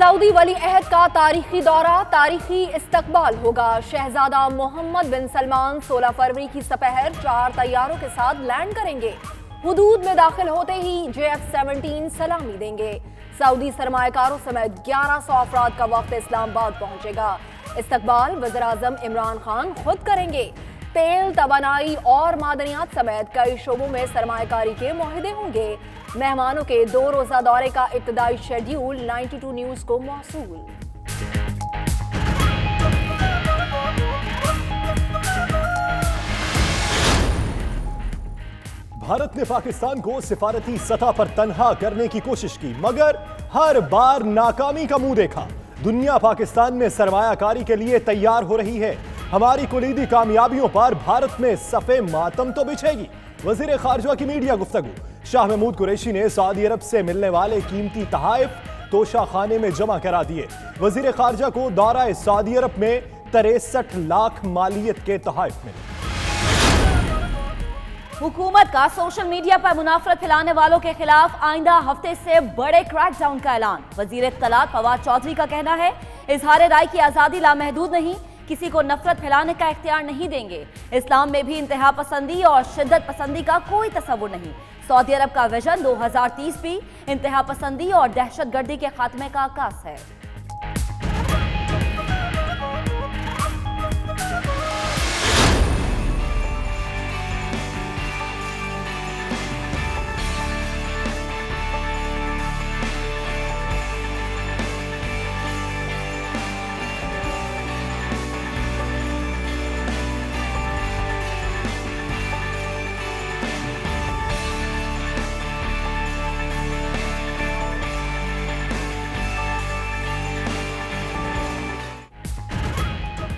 Saudi वली अहद का तारीखी दौरा, तारीखी इस्तकबाल होगा। शहजादा मोहम्मद बिन सलमान 16 फरवरी की सपहर 4 तैयारों के साथ लैंड करेंगे। हुदूद में दाखिल होते ही JF-17 सलामी देंगे। सऊदी सरमायाकारों समेत 1100 अफराद का वक्त इस्लामाबाद पहुंचेगा। इस्तकबाल वज़ीर-ए-आज़म इमरान खान खुद करेंगे। तेल, तवानाई और मादनियात समेत कई शोबों में सरमायाकारी के मुआहदे होंगे। मेहमानों के 2 रोजा दौरे का इब्तदाई शेड्यूल 92 न्यूज को मौसूल। भारत ने पाकिस्तान को सिफारती सतह पर तन्हा करने की कोशिश की, मगर हर बार नाकामी का मुंह देखा। दुनिया पाकिस्तान में सरमायाकारी के लिए तैयार हो रही है। हमारी कुलीदी कामयाबियों पर भारत में सफ़े मातम तो बिछेगी। वजीर खारजा की मीडिया गुफ्तगू। शाह महमूद कुरैशी ने सऊदी अरब से मिलने वाले कीमती तहाइफ तोशा खाने में जमा करा दिए। वजीर खारजा को दौरा सऊदी अरब में 63 लाख मालियत के तहाइफ मिले। हुकूमत का सोशल मीडिया पर मुनाफरत फैलाने वालों के खिलाफ आइंदा हफ्ते से बड़े क्रैकडाउन का ऐलान। वजीर इत्तलात फवाद चौधरी का कहना है, इजहार राय की आजादी लामहदूद नहीं, किसी को नफरत फैलाने का इख्तियार नहीं देंगे। इस्लाम में भी इंतहा पसंदी और शिद्दत पसंदी का कोई तस्वुर नहीं। सऊदी अरब का विजन 2030 भी इंतहा पसंदी और दहशतगर्दी के खात्मे का आगाज है।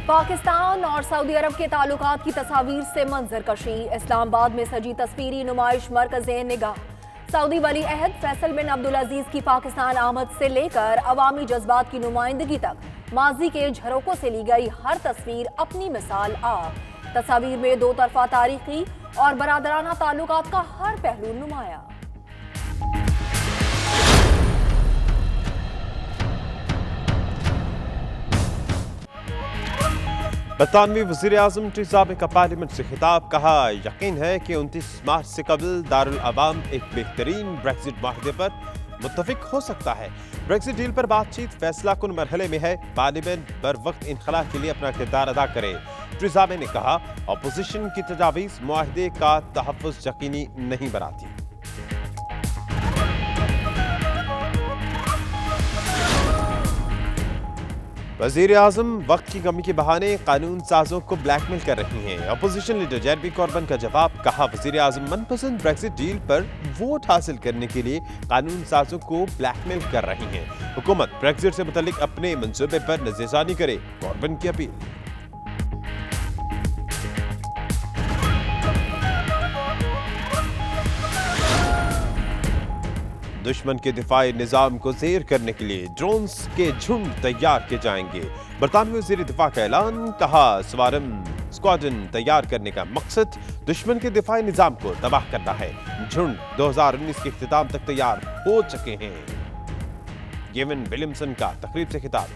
पाकिस्तान और सऊदी अरब के ताल्लुकात की तस्वीर से मंजर कशी। इस्लामाबाद में सजी तस्वीरी नुमाइश मरकज़े निगाह। सऊदी वली अहद फैसल बिन अब्दुल अजीज की पाकिस्तान आमद से लेकर अवामी जज्बात की नुमाइंदगी तक माजी के झरोकों से ली गई हर तस्वीर अपनी मिसाल आप। तस्वीर में दो तरफा तारीखी और बरादराना ताल्लुकात का हर पहलू नुमाया। बरतानवी वज़ीर-ए-आज़म टेरेसा मे का पार्लियामेंट से खिताब, कहा यकीन है कि 29 मार्च से कबल दारुल अवाम एक बेहतरीन ब्रेक्जिट माहदे पर मुत्तफिक हो सकता है। ब्रेक्जिट डील पर बातचीत फैसला कुन मरहले में है। पार्लियामेंट बर वक्त इनखला के लिए अपना किरदार अदा करे। टेरेसा मे ने कहा, अपोजिशन की तजावीज़ मुआहदे का तहफ़्फ़ुज़ यकीनी नहीं बनाती। वज़ीर-ए-आज़म वक्त की कमी के बहाने कानून साजों को ब्लैकमेल कर रही हैं। अपोजिशन लीडर जेरेमी कॉर्बन का जवाब, कहा वज़ीर-ए-आज़म मनपसंद ब्रेक्जिट डील पर वोट हासिल करने के लिए कानून साजों को ब्लैकमेल कर रही हैं। हुकूमत ब्रेक्जिट से मुतल्लिक अपने मंसूबे पर नज़रसानी करे, कॉर्बन की अपील। दुश्मन के दिफाई निजाम को ज़ेर करने के लिए ड्रोन्स के झुंड तैयार किए जाएंगे। बरतानवी वज़ीर दिफा का ऐलान, कहा स्वारम स्क्वाड्रन तैयार करने का मकसद दुश्मन के दिफाई निजाम को तबाह करना है। झुंड 2019 के इख्तिताम तक तैयार हो चुके हैं। गेविन विलियमसन का तकरीब से खिताब।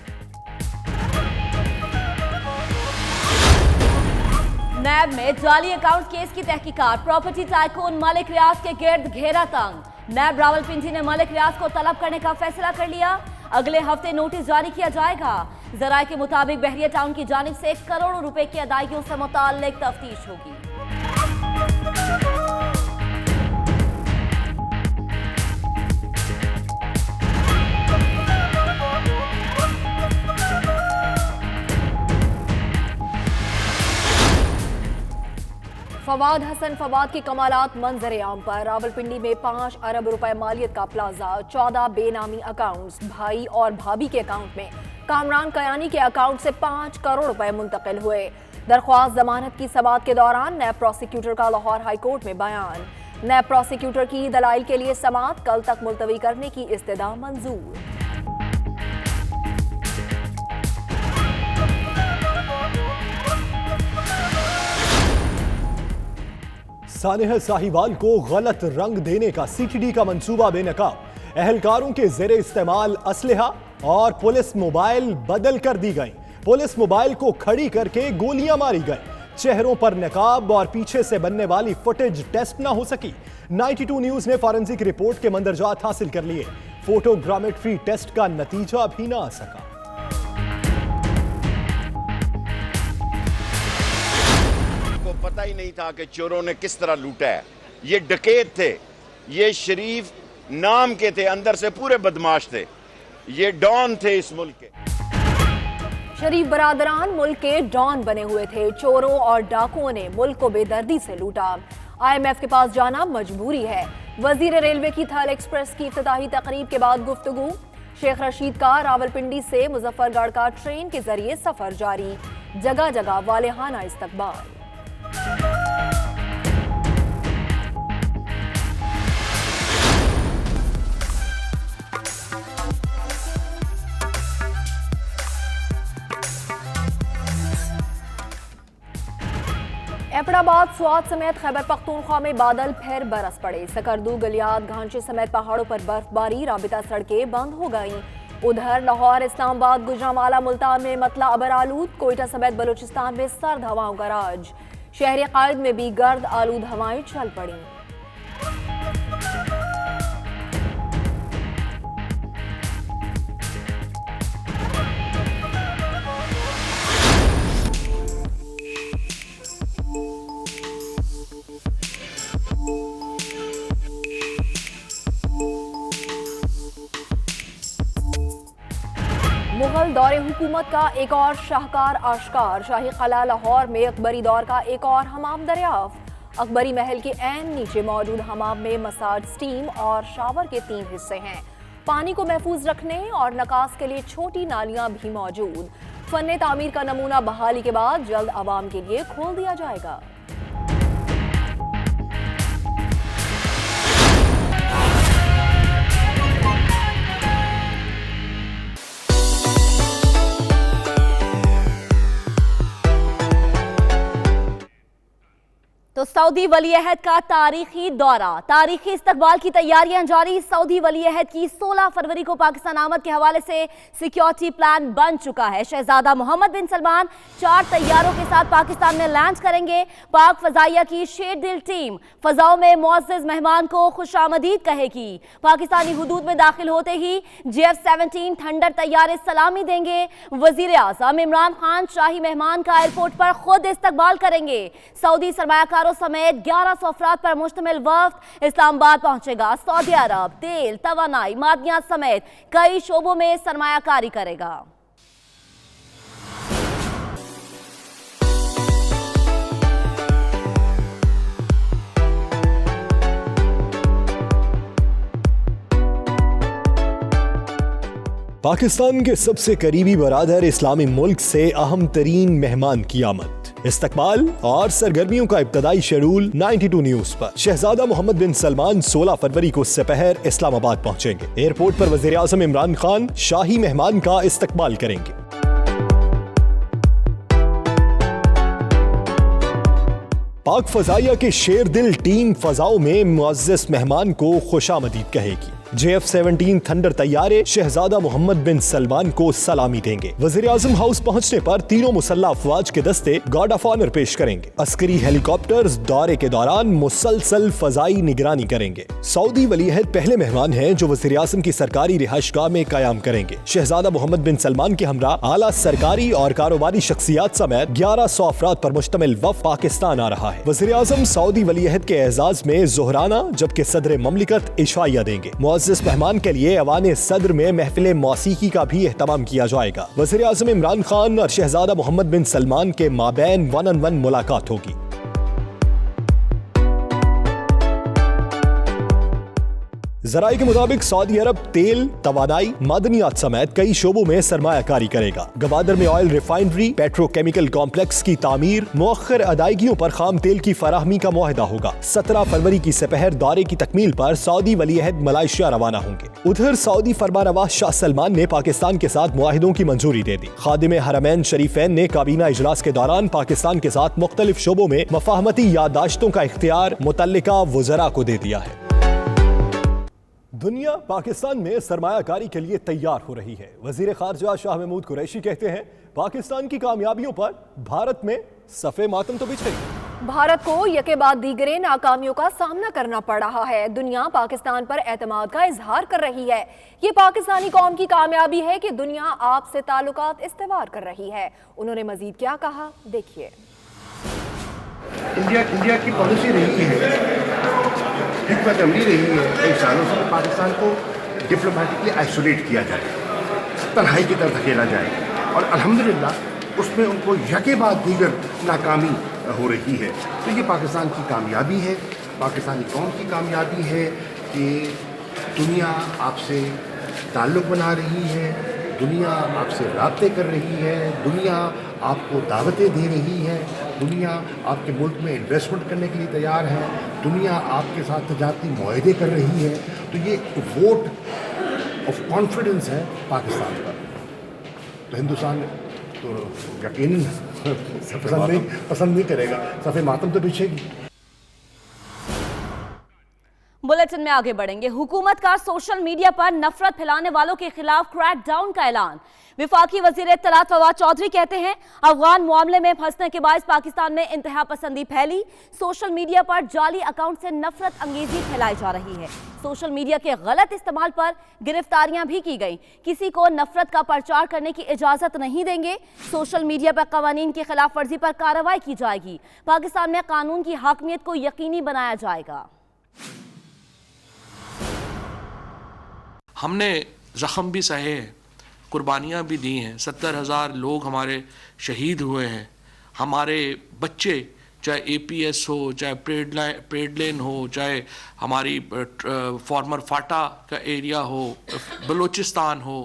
नैब में जाली अकाउंट केस की तहकीकात। प्रॉपर्टी टाइकून मलिक रियाज के गिर्द घेरा तंग। नैब रावलपिंडी ने मलिक रियाज को तलब करने का फैसला कर लिया। अगले हफ्ते नोटिस जारी किया जाएगा। जराये के मुताबिक बहरिया टाउन की जानिब से करोड़ों रुपए की अदायगियों से मुताल्लिक तफ्तीश होगी। फवाद हसन फवाद की कमालात मंजर आम पर। रावलपिंडी में 5 अरब रुपए मालियत का प्लाजा, 14 बेनामी अकाउंट्स। भाई और भाभी के अकाउंट में कामरान कयानी के अकाउंट से 5 करोड़ रुपए मुंतकिल हुए। दरख्वास्त जमानत की समाअत के दौरान नैब प्रोसिक्यूटर का लाहौर हाई कोर्ट में बयान। नैब प्रोसिक्यूटर की दलाइल के लिए समाअत कल तक मुलतवी करने की इस्तदा मंजूर। सानेह साहिवाल को गलत रंग देने का सीटीडी का मंसूबा बेनकाब। एहलकारों के जेरे इस्तेमाल असलहा और पुलिस मोबाइल बदल कर दी गई। पुलिस मोबाइल को खड़ी करके गोलियां मारी गई। चेहरों पर नकाब और पीछे से बनने वाली फुटेज टेस्ट ना हो सकी। 92 न्यूज ने फॉरेंसिक रिपोर्ट के मंदरजात हासिल कर लिए। फोटोग्रामेट्री टेस्ट का नतीजा भी ना आ सका। को पता ही नहीं था कि चोरों ने किस तरह लूटा है। ये डकैत थे, ये शरीफ नाम के थे, अंदर से पूरे बदमाश थे, ये डॉन थे इस मुल्क के। शरीफ बरादरान मुल्क के डॉन बने हुए थे। चोरों और डाकुओं ने मुल्क को बेदर्दी से लूटा। IMF के पास जाना मजबूरी है। वजीर रेलवे की थल एक्सप्रेस की इफ्तिताही तकरीब के बाद गुफ्तगू। शेख रशीद का रावलपिंडी से मुजफ्फरगढ़ का ट्रेन के जरिए सफर जारी। जगह जगह वालेहाना इस्तकबाल। एबटाबाद, स्वात समेत खैबर पख्तूनख्वा में बादल फिर बरस पड़े। सकरदू, गलियात, घांचे समेत पहाड़ों पर बर्फबारी, राबिता सड़कें बंद हो गईं। उधर लाहौर, इस्लामाबाद, गुजरांवाला, मुल्तान में मतला अबर आलूद, कोयटा समेत बलूचिस्तान में सर्द हवाओं का राज। शहर कायद में भी गर्द आलूद हवाएं चल पड़ी। मुगल दौरे हुकूमत का एक और शाहकार आश्कार। शाही कला लाहौर में अकबरी दौर का एक और हमाम दरियाफ्त। अकबरी महल के ऐन नीचे मौजूद हमाम में मसाज, स्टीम और शावर के 3 हिस्से हैं। पानी को महफूज रखने और नकास के लिए छोटी नालियां भी मौजूद। फन तामीर का नमूना बहाली के बाद जल्द आवाम के लिए खोल दिया जाएगा। तो सऊदी वली-ए-अहद का तारीखी दौरा, तारीखी इस्तकबाल की तैयारियां जारी। सऊदी वली-ए-अहद की 16 फरवरी को पाकिस्तान आमद के हवाले से सिक्योरिटी प्लान बन चुका है। शहजादा मोहम्मद बिन सलमान 4 तैयारों के साथ पाकिस्तान में लैंड करेंगे। पाक फजाइया की शेरदिल टीम फजाओं में मुअज़्ज़ज़ मेहमान को खुशामदीद कहेगी। पाकिस्तानी हुदूद में दाखिल होते ही JF-17 थंडर तैयारे सलामी देंगे। वजीर आज़म इमरान खान शाही मेहमान का एयरपोर्ट पर खुद इस्तकबाल करेंगे। सऊदी सरमायाकारों समेत 1100 अफराद पर मुश्तमिल वफ्द इस्लामाबाद पहुंचेगा। सऊदी अरब तेल, तवानाई, मादनियात समेत कई शोबों में सरमायाकारी करेगा। पाकिस्तान के सबसे करीबी बरादर इस्लामी मुल्क से अहम तरीन मेहमान की आमद, इस्तकबाल और सरगर्मियों का इब्तदाई शेड्यूल 92 न्यूज पर। शहजादा मोहम्मद बिन सलमान 16 फरवरी को सपहर इस्लामाबाद पहुंचेंगे। एयरपोर्ट पर वजीर आज़म इमरान खान शाही मेहमान का इस्तकबाल करेंगे। पाक फजाइया के शेरदिल टीम फजाओं में मुअज़्ज़ज़ मेहमान को खुशामदीद कहेगी। JF-17 थंडर तैयारे शहजादा मोहम्मद बिन सलमान को सलामी देंगे। वज़ीर आज़म हाउस पहुंचने पर तीनों मुसल्लह अफवाज के दस्ते गार्ड ऑफ ऑनर पेश करेंगे। अस्करी हेलीकॉप्टर्स दौरे के दौरान मुसलसल फजाई निगरानी करेंगे। सऊदी वली-ए-अहद पहले मेहमान हैं जो वज़ीर आज़म की सरकारी रिहाइशगाह में कयाम करेंगे। शहजादा मोहम्मद बिन सलमान के हमरा आला सरकारी और कारोबारी शख्सियात समेत 1100 अफराद पर मुश्तमिल वफ़द पाकिस्तान आ रहा है। वज़ीर आज़म सऊदी वली-ए-अहद के एजाज में ज़ोहराना जबकि सदर ममलिकत इशाइया देंगे। मुअज़्ज़ज़ मेहमान के लिए अवाने सदर में महफिल मौसीकी का भी एहतमाम किया जाएगा। वज़ीर आज़म इमरान खान और शहजादा मोहम्मद बिन सलमान के माबैन 1-on-1 मुलाकात होगी। जराये के मुताबिक सऊदी अरब तेल, तवानाई, मादनियात समेत कई शोबों में सरमायाकारी करेगा। गवादर में ऑयल रिफाइनरी, पेट्रोकेमिकल कॉम्प्लेक्स की तामीर, मुअख्खर अदायगियों पर खाम तेल की फराहमी का मुआहदा होगा। 17 फरवरी की सपहर दौरे की तकमील पर सऊदी वलीअहद मलाइशिया रवाना होंगे। उधर सऊदी फरमानवा शाह सलमान ने पाकिस्तान के साथ मुआहिदों की मंजूरी दे दी। खादिम हरमैन शरीफैन ने काबीना इजलास के दौरान पाकिस्तान के साथ मुख्तलिफ शोबों में मफाहमती याददाश्तों का इख्तियार मुतल्लिका वज़रा को दे दिया है। दुनिया पाकिस्तान में सरमायाकारी के लिए तैयार हो रही है। वजीर खारजा शाह महमूद कुरैशी कहते हैं, पाकिस्तान की कामयाबियों पर भारत में सफ़े मातम तो बिछेगी। भारत को यके बाद दीगरे नाकामियों का सामना करना पड़ रहा है। दुनिया पाकिस्तान पर एतमाद का इजहार कर रही है। ये पाकिस्तानी कौम की कामयाबी है कि दुनिया आपसे ताल्लुकात इस्तेवार कर रही है। उन्होंने मजीद क्या कहा, देखिए। इंडिया की पॉलिसी रही है, हिकमत अमली रही है कई सालों से पाकिस्तान को डिप्लोमेटिकली आइसोलेट किया जाए, तन्हाई की तरफ धकेला जाए, और अल्हम्दुलिल्लाह उसमें उनको यके बाद दीगर नाकामी हो रही है। तो ये पाकिस्तान की कामयाबी है, पाकिस्तानी कौम की कामयाबी है कि दुनिया आपसे ताल्लुक़ बना रही है, दुनिया आपसे राब्ते कर रही है, दुनिया आपको दावतें दे रही है, दुनिया आपके मुल्क में इन्वेस्टमेंट करने के लिए तैयार है, दुनिया आपके साथ तजारती मुआहदे कर रही है। तो ये वोट ऑफ कॉन्फिडेंस है पाकिस्तान पर। तो हिंदुस्तान तो यकीनन पसंद नहीं करेगा, सफ़े मातम तो बिछेगी। बुलेटिन में आगे बढ़ेंगे। हुकूमत का सोशल मीडिया पर नफरत फैलाने वालों के खिलाफ क्रैकडाउन का ऐलान। विफाकी वजीर इत्तलात फवाद चौधरी कहते हैं, अफगान मामले में फंसने के बायस पाकिस्तान में इंतहा पसंदी फैली। सोशल मीडिया पर जाली अकाउंट से नफरत अंगेजी फैलाई जा रही है। सोशल मीडिया के गलत इस्तेमाल पर गिरफ्तारियां भी की गई। किसी को नफरत का प्रचार करने की इजाजत नहीं देंगे। सोशल मीडिया पर कवानीन की खिलाफ वर्जी पर कार्रवाई की जाएगी। पाकिस्तान में कानून की हाकमियत को यकीनी बनाया जाएगा। हमने ज़ख्म भी सहे हैं, कुर्बानियाँ भी दी हैं। 70,000 लोग हमारे शहीद हुए हैं। हमारे बच्चे, चाहे APS हो, चाहे पेडलेन हो, चाहे हमारी फॉर्मर फाटा का एरिया हो, बलूचिस्तान हो,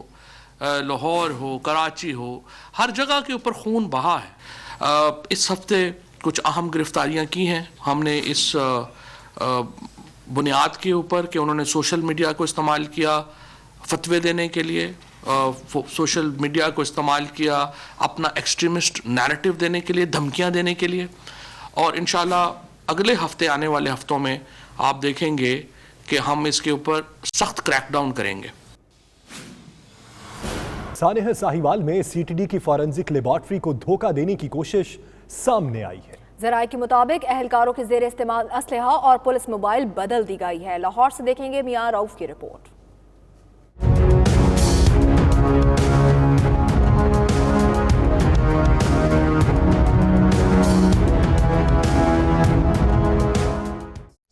लाहौर हो, कराची हो, हर जगह के ऊपर खून बहा है। इस हफ्ते कुछ अहम गिरफ्तारियाँ की हैं हमने इस बुनियाद के ऊपर कि उन्होंने सोशल मीडिया को इस्तेमाल किया फतवे देने के लिए, सोशल मीडिया को इस्तेमाल किया अपना एक्सट्रीमिस्ट नैरेटिव देने के लिए, धमकियां देने के लिए। और इंशाल्लाह अगले हफ्ते, आने वाले हफ्तों में आप देखेंगे कि हम इसके ऊपर सख्त क्रैकडाउन करेंगे। सानेह साहिवाल में CTD की फॉरेंसिक लेबॉर्ट्री को धोखा देने की कोशिश सामने आई है। जराये के मुताबिक अहलकारों के जेर इस्तेमाल असलहा और पुलिस मोबाइल बदल दी गई है। लाहौर से देखेंगे मियां रऊफ की रिपोर्ट।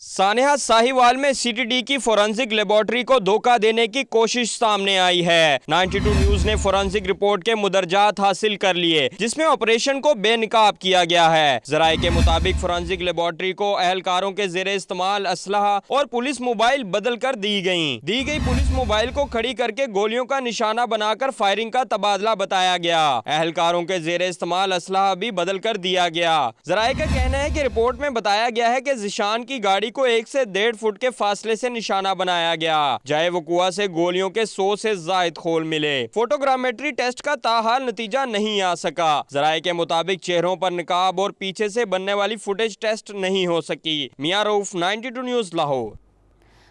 सानेहा साहिवाल में CTD की फोरेंसिक लेबॉर्ट्री को धोखा देने की कोशिश सामने आई है। 92 न्यूज ने फोरेंसिक रिपोर्ट के मुदरजात हासिल कर लिए, जिसमें ऑपरेशन को बेनकाब किया गया है। जराये के मुताबिक फोरेंसिक लेबॉर्ट्री को अहलकारों के जेर इस्तेमाल असलहा और पुलिस मोबाइल बदल कर दी गई पुलिस मोबाइल को खड़ी करके गोलियों का निशाना बनाकर फायरिंग का तबादला बताया गया। अहलकारों के जेर इस्तेमाल असलहा भी बदल कर दिया गया। जराये का कहना है कि रिपोर्ट में बताया गया है कि जिशान की गाड़ी को 1 से 1.5 फुट के फासले से निशाना बनाया गया। जाए वकुआ से गोलियों के 100 से जायद खोल मिले। फोटोग्रामेट्री टेस्ट का ताहाल नतीजा नहीं आ सका। जराये के मुताबिक चेहरों पर निकाब और पीछे से बनने वाली फुटेज टेस्ट नहीं हो सकी। मियां रऊफ, 92 न्यूज, लाहौर।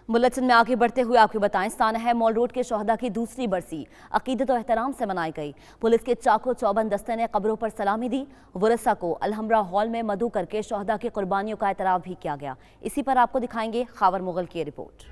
बुलेटिन में आगे बढ़ते हुए आपको बताएं, सानेहा मॉल रोड के शोहदा की दूसरी बरसी अकीदत और एहतराम से मनाई गई। पुलिस के चाको चौबंद दस्ते ने कब्रों पर सलामी दी। वरसा को अलहमरा हॉल में मदू करके शोहदा की कुर्बानियों का एतराफ़ भी किया गया। इसी पर आपको दिखाएंगे खावर मुगल की रिपोर्ट।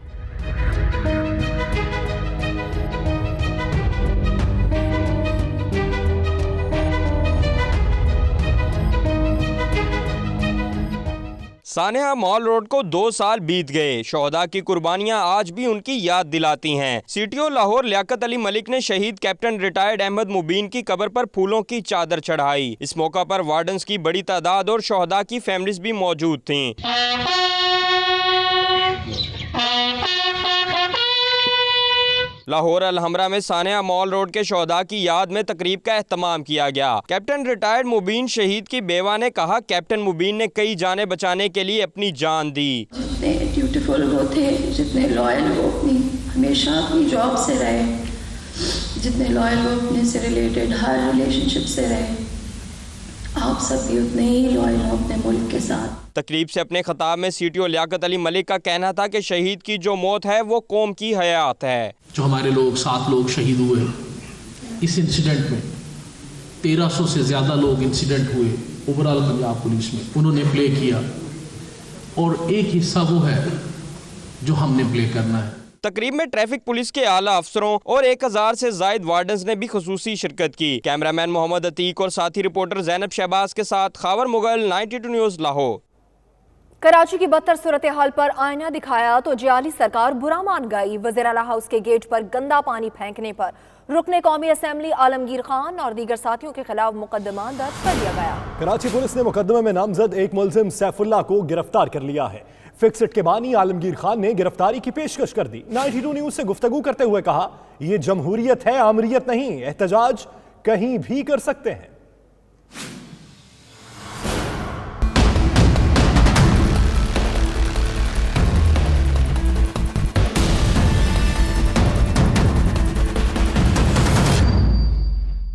सानेहा मॉल रोड को 2 साल बीत गए। शोहदा की कुर्बानियां आज भी उनकी याद दिलाती हैं। CTO लाहौर लियाकत अली मलिक ने शहीद कैप्टन रिटायर्ड अहमद मुबीन की कब्र पर फूलों की चादर चढ़ाई। इस मौका पर वार्डन्स की बड़ी तादाद और शोहदा की फैमिलीज भी मौजूद थीं। लाहौर अलहमरा में सानिया मॉल रोड के शोहदा की याद में तकरीब का एहतमाम किया गया। कैप्टन रिटायर्ड मुबीन शहीद की बेवा ने कहा, कैप्टन मुबीन ने कई जाने बचाने के लिए अपनी जान दी। जितने ड्यूटीफुल वो थे, जितने लॉयल वो हमेशा अपनी जॉब से रहे, जितने लॉयल वो अपने से रिलेटेड हर रिलेशनशिप से रहे, आप सब भी उतने ही लॉयल हो अपने मुल्क के साथ। तकरीब से अपने खिताब में सीटीओ लियाकत अली मलिक का कहना था कि शहीद की जो मौत है वो कौम की हयात है। जो हमारे लोग 7 लोग शहीद हुए इस इंसिडेंट में, 1300 से ज़्यादा लोग इंसिडेंट हुए ओवरऑल पंजाब पुलिस में, उन्होंने प्ले किया और एक हिस्सा वो है जो हमने प्ले करना है। तकरीब में ट्रैफिक पुलिस के आला अफसरों और 1000 से जायद वार्डन्स ने भी खुसूसी शिरकत की। कैमरामैन मोहम्मद अतीक और साथी रिपोर्टर जैनब शहबाज के साथ खावर मुगल, 92 न्यूज़ लाहौर। कराची की बदतर सूरत हाल पर आईना दिखाया तो जियाली सरकार बुरा मान गई। वज़ीर आला हाउस के गेट पर गंदा पानी फेंकने पर रुकने कौमी असेंबली आलमगीर खान और दीगर साथियों के खिलाफ मुकदमा दर्ज कर दिया गया। कराची पुलिस ने मुकदमे में नामजद एक मुलजिम सैफुल्लाह को गिरफ्तार कर लिया है। फिक्सड के बानी आलमगीर खान ने गिरफ्तारी की पेशकश कर दी। 92 न्यूज़ से गुफ्तगू करते हुए कहा, यह जमहूरियत है, आमरियत नहीं। एहतजाज कहीं भी कर सकते हैं।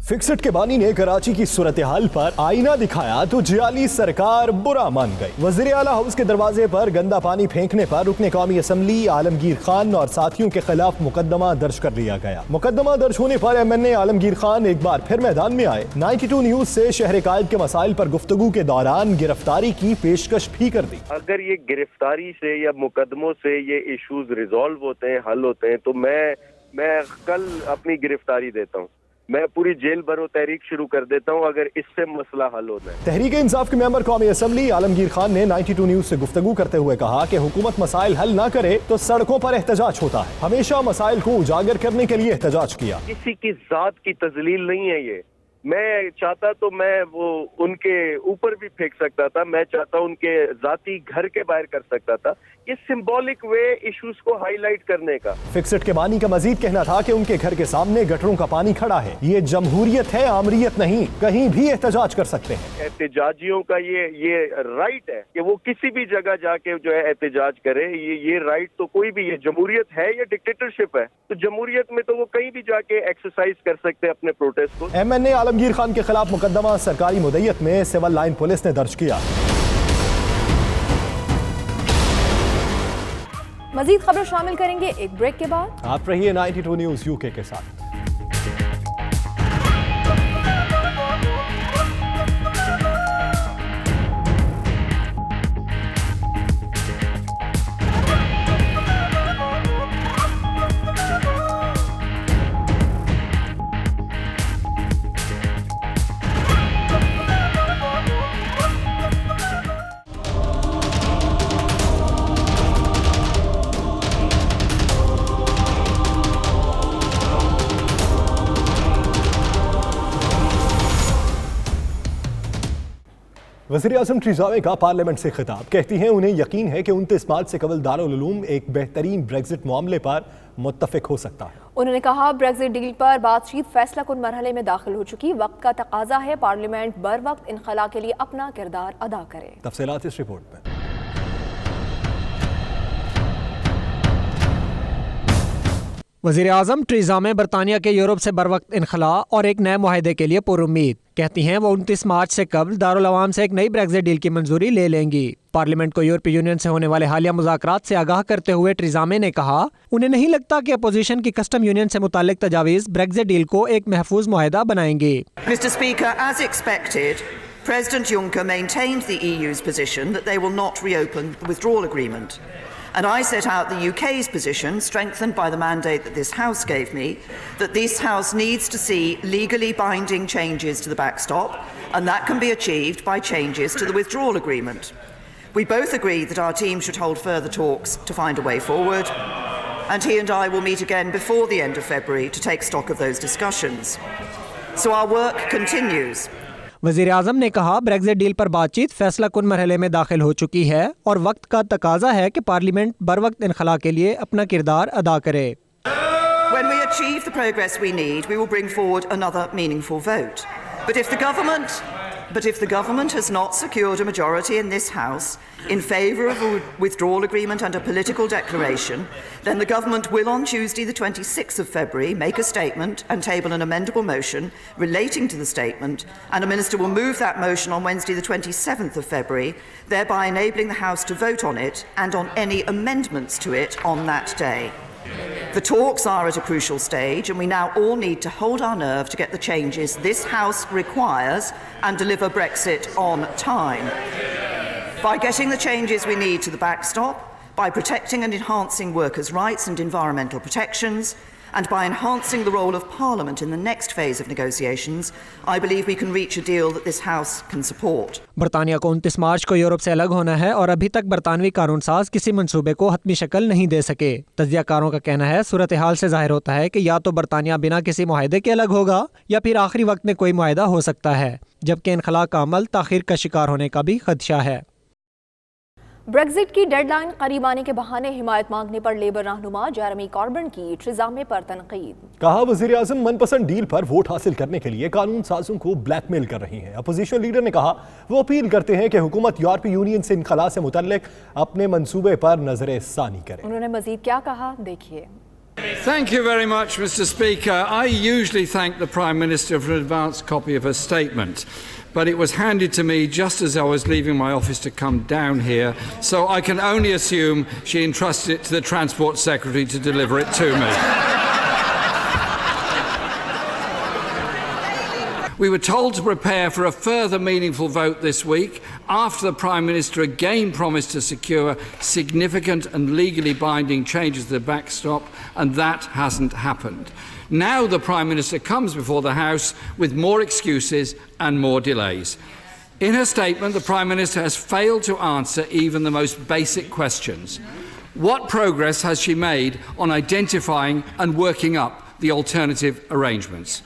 फिक्सड के बानी ने कराची की सूरत हाल पर आईना दिखाया तो जियाली सरकार बुरा मान गई। वज़ीर आला हाउस के दरवाजे पर गंदा पानी फेंकने पर रुकने कौमी असेंबली आलमगीर खान और साथियों के खिलाफ मुकदमा दर्ज कर लिया गया। मुकदमा दर्ज होने पर MNA आलमगीर खान एक बार फिर मैदान में आए। 92 न्यूज़ से शहर कायद के मसाइल पर गुफ्तगू के दौरान गिरफ्तारी की पेशकश भी कर दी। अगर ये गिरफ्तारी से या मुकदमों से ये इश्यूज रिजॉल्व होते हैं, हल होते हैं, तो मैं कल अपनी गिरफ्तारी देता हूँ। मैं पूरी जेल भरो तहरीक शुरू कर देता हूं अगर इससे मसला हल होता है। तहरीक इंसाफ के मेंबर कौमी असेंबली आलमगीर खान ने 92 न्यूज़ से गुफ्तगू करते हुए कहा कि हुकूमत मसाइल हल ना करे तो सड़कों पर एहतजाज होता है। हमेशा मसाइल को उजागर करने के लिए एहतजाज किया। किसी की जात की तजलील नहीं है ये। मैं चाहता तो मैं वो उनके ऊपर भी फेंक सकता था, मैं चाहता उनके जाती घर के बाहर कर सकता था। ये सिंबॉलिक वे इश्यूज को हाईलाइट करने का। फिक्सड के बानी का मजीद कहना था कि उनके घर के सामने गटरों का पानी खड़ा है। ये जमहूरियत है, आमरियत नहीं। कहीं भी एहतजाज कर सकते हैं। एहतजाजियों का ये राइट है कि वो किसी भी जगह जाके जो है एहतजाज करे। ये राइट तो कोई भी, ये जमहूरियत है या डिक्टेटरशिप है? तो जमहूरियत में तो वो कहीं भी जाके एक्सरसाइज कर सकते हैं अपने प्रोटेस्ट को। MNA आलमगीर खान के खिलाफ मुकदमा सरकारी मुद्दत में सिविल लाइन पुलिस ने दर्ज किया। मजीद खबरें शामिल करेंगे एक ब्रेक के बाद। आप रहिए 92 न्यूज़ UK के साथ। वज़ीर आज़म ट्रीज़ावे का पार्लियामेंट से खिताब। कहती हैं उन्हें यकीन है कि 29 मार्च से कबल दारुल उलूम एक बेहतरीन ब्रेक्जिट मामले पर मुत्तफिक हो सकता है। उन्होंने कहा, ब्रेक्जिट डील पर बातचीत फैसला कुन मरहले में दाखिल हो चुकी। वक्त का तकाजा है पार्लियामेंट बर वक्त इनखला के लिए अपना किरदार अदा करे। तफसीलात इस रिपोर्ट में। वज़ीर आज़म ट्रीज़ा में बरतानिया के यूरोप से बर वक्त इनखला और एक नए मुआहदे के लिए पुरुम्मीद। कहती हैं वो 29 मार्च से कबल दारुल अवाम से एक नई ब्रेक्जिट डील की मंजूरी ले लेंगी। पार्लियामेंट को यूरोपीय यूनियन से होने वाले हालिया मुज़ाकरात से आगाह करते हुए ट्रीज़ामे ने कहा, उन्हें नहीं लगता कि अपोजिशन की कस्टम यूनियन से मुताल्लिक तजावीज़ ब्रेक्जिट डील को एक महफूज मुआहदा बनाएंगे। Mr. Speaker, as expected, President Juncker maintained the EU's position that they will not reopen the withdrawal agreement. And I set out the UK's position, strengthened by the mandate that this House gave me, that this House needs to see legally binding changes to the backstop, and that can be achieved by changes to the withdrawal agreement. We both agree that our team should hold further talks to find a way forward, and he and I will meet again before the end of February to take stock of those discussions. So our work continues. वज़ीर आज़म ने कहा, Brexit deal पर बातचीत फैसला कुन मरहले में दाखिल हो चुकी है और वक्त का तकाजा है कि पार्लियामेंट बर वक्त इनखला के लिए अपना किरदार अदा करे। When we achieve the progress we need, we will bring forward another meaningful vote. But if the government has not secured a majority in this House in favour of a withdrawal agreement under political declaration, then the government will on Tuesday the 26th of February make a statement and table an amendable motion relating to the statement, and a minister will move that motion on Wednesday the 27th of February, thereby enabling the House to vote on it and on any amendments to it on that day. The talks are at a crucial stage, and we now all need to hold our nerve to get the changes this House requires and deliver Brexit on time. By getting the changes we need to the backstop, by protecting and enhancing workers' rights and environmental protections, and by enhancing the role of Parliament in the next phase of negotiations, I believe we can reach a deal that this House can support. बरतानिया को 29 मार्च को Europe से अलग होना है और अभी तक बरतानवी कानून साज किसी मंसूबे को हतमी शक्ल नहीं दे सके। तज्जियाकारों का कहना है सूरत हाल से जाहिर होता है कि या तो बरतानिया बिना किसी मुआहदे के अलग होगा या फिर आखिरी वक्त में कोई मुआहदा हो सकता है, जबकि इनखला का अमल ताखीर का शिकार होने का भी खदशा है। ब्रेक्जिट की डेडलाइन करीब आने के बहाने हिमायत मांगने पर लेबर रहनुमा जेरेमी कॉर्बिन की ट्रीज़ा में पर तनकीद। कहा वज़ीर आज़म मनपसंद डील पर वोट हासिल करने के लिए कानून साजों को ब्लैकमेल कर रही है। अपोजिशन लीडर ने कहा वो अपील करते हैं कि हुकूमत यूरोपीय यूनियन से इनखला से मुतल्लिक अपने मंसूबे पर नजर सानी करे। उन्होंने मजीद क्या कहा, देखिए। Thank you very much, Mr. Speaker. I usually thank the Prime Minister for an advance copy of her statement, but it was handed to me just as I was leaving my office to come down here, so I can only assume she entrusted it to the Transport Secretary to deliver it to me. We were told to prepare for a further meaningful vote this week after the Prime Minister again promised to secure significant and legally binding changes to the backstop, and that hasn't happened. Now the Prime Minister comes before the House with more excuses and more delays. In her statement, the Prime Minister has failed to answer even the most basic questions. What progress has she made on identifying and working up the alternative arrangements?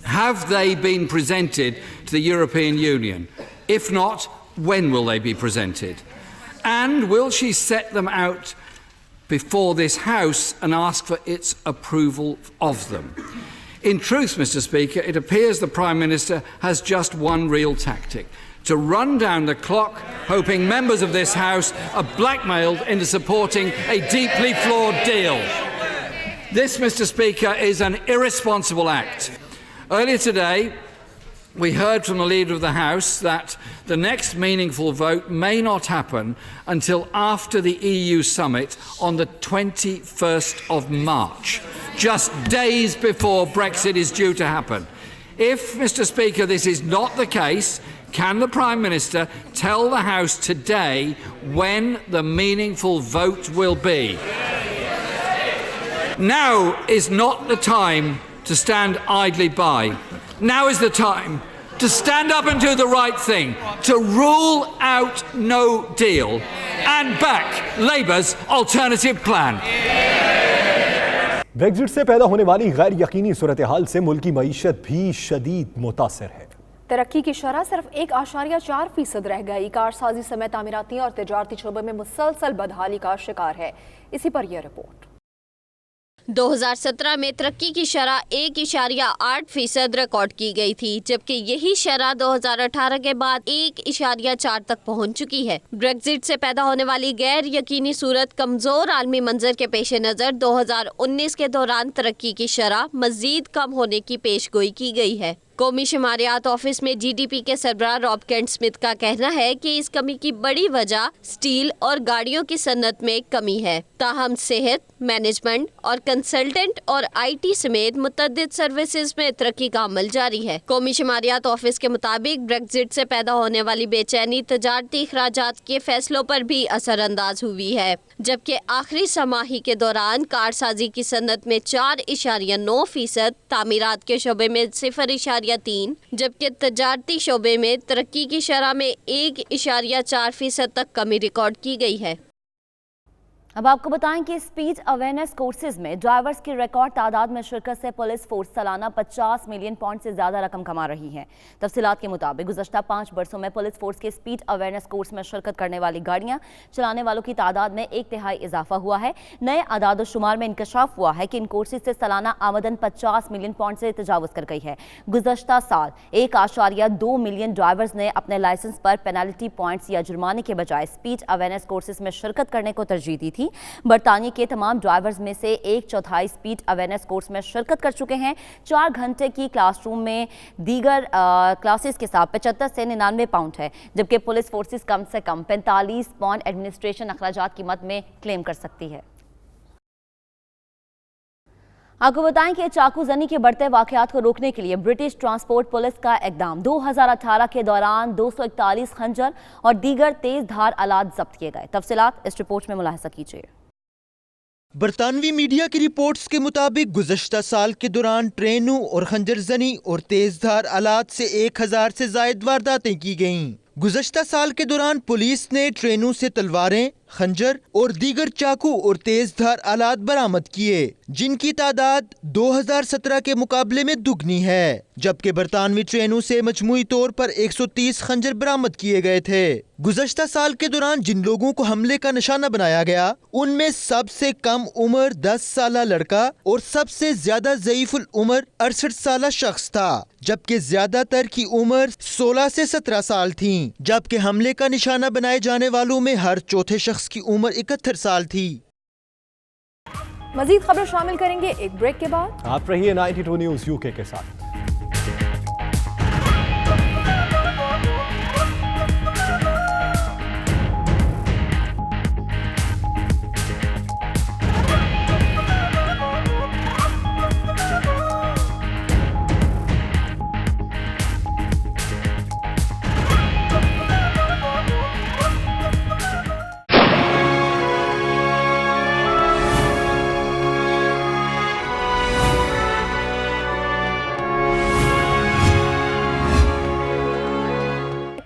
Have they been presented to the European Union? If not, when will they be presented? And will she set them out before this House and ask for its approval of them? In truth, Mr. Speaker, it appears the Prime Minister has just one real tactic: to run down the clock, hoping members of this House are blackmailed into supporting a deeply flawed deal. This, Mr. Speaker, is an irresponsible act. Earlier today, we heard from the Leader of the House that the next meaningful vote may not happen until after the EU summit on the 21st of March, just days before Brexit is due to happen. If, Mr. Speaker, this is not the case, can the Prime Minister tell the House today when the meaningful vote will be? Now is not the time to stand idly by. Now is the time to stand up and do the right thing, to rule out no deal and back Labour's alternative plan. Brexit से पैदा होने वाली गैर यकीनी सूरत हाल से मुल्क की मईशत भी शदीद मुतासिर है। तरक्की की शरह सिर्फ 1.4% रह गई। कारसाजी समेत तामीराती और तिजारती शोबे में मुसलसल बदहाली का शिकार है। इसी पर यह रिपोर्ट। 2017 में तरक्की की शरह 1.8% रिकॉर्ड की गई थी, जबकि यही शरह 2018 के बाद 1.4 तक पहुंच चुकी है। ब्रेक्जिट से पैदा होने वाली गैर यकीनी सूरत कमजोर आलमी मंजर के पेश नज़र 2019 के दौरान तरक्की की शरह मजीद कम होने की पेशगोई की गई है। कौमी शुमारियात ऑफिस में GDP के सरबराह रॉब केंट स्मिथ का कहना है कि इस कमी की बड़ी वजह स्टील और गाड़ियों की सन्नत में कमी है। ताहम सेहत, मैनेजमेंट और कंसल्टेंट और IT समेत मुतअद्दिद सर्विसेज में तरक्की का अमल जारी है। कौमी शुमारियात ऑफिस के मुताबिक ब्रेक्जिट से पैदा होने वाली बेचैनी तजारती इखराजात के फैसलों पर भी असरअंदाज हुई है, जबकि आखिरी समाही के दौरान कारसाजी की सन्नत में 4.9%, तामीरात के शोबे में 0.3, जबकि तजारती शोबे में तरक्की की शरह में 1.4% तक कमी रिकॉर्ड की गई है। अब आपको बताएं कि स्पीड अवेयरनेस कोर्सेज में ड्राइवर्स की रिकॉर्ड तादाद में शिरकत से पुलिस फोर्स सालाना 50 मिलियन पाउंड से ज्यादा रकम कमा रही है। तफसीलात के मुताबिक गुज़श्ता 5 बरसों में पुलिस फोर्स के स्पीड अवेयरनेस कोर्स में शिरकत करने वाली गाड़ियां चलाने वालों की तादाद में 1/3 इजाफा हुआ है। नए आदाद-ओ-शुमार में इंकशाफ हुआ है कि इन कोर्सेज से सालाना आमदन 50 मिलियन पाउंड से तजावुज कर गई है। गुज़श्ता साल 1.2 मिलियन ड्राइवर्स ने अपने लाइसेंस पर पेनल्टी पॉइंट्स या जुर्माने के बजाय स्पीड अवेयरनेस कोर्सेज में शिरकत करने को तरजीह दी थी। बरतानिया के तमाम ड्राइवर्स में से 1/4 स्पीड अवेयरनेस कोर्स में शिरकत कर चुके हैं। 4 घंटे की क्लासरूम में दीगर क्लासेस के साथ 75 से 99 पाउंड है, जबकि पुलिस फोर्सेस कम से कम 45 पाउंड एडमिनिस्ट्रेशन अखराजात की मद में क्लेम कर सकती है। आपको बताएं कि चाकू जनी के बढ़ते वाकयात को रोकने के लिए ब्रिटिश ट्रांसपोर्ट पुलिस का इकदाम। 2018 के दौरान 241 खंजर और दीगर तेज धार आलात जब्त किए गए। तफसीलात इस रिपोर्ट में मुलाहिजा कीजिए। बरतानवी मीडिया की रिपोर्ट्स के मुताबिक गुज़श्ता साल के दौरान ट्रेनों और खंजर जनी और तेज धार आलात से 1000 से जायद वारदातें की गईं। गुज़श्ता साल के दौरान पुलिस ने ट्रेनों से तलवारें, खंजर और दीगर चाकू और तेज धार आलात बरामद किए, जिनकी तादाद 2017 के मुकाबले में दुगनी है, जबकि बरतानवी ट्रेनों से मजमूई तौर पर 130 खंजर बरामद किए गए थे। गुज़श्ता साल के दौरान जिन लोगों को हमले का निशाना बनाया गया, उनमें सबसे कम उम्र 10 साल लड़का और सबसे ज्यादा ज़ईफुल उम्र 68 साल शख्स था, जबकि ज्यादातर की उम्र 16 से 17 साल थी। जबकि हमले का निशाना बनाए जाने वालों में हर चौथे शख्स की उम्र 71 साल थी। मजीद खबरें शामिल करेंगे एक ब्रेक के बाद। आप रहिए 92 न्यूज़ यूके के साथ।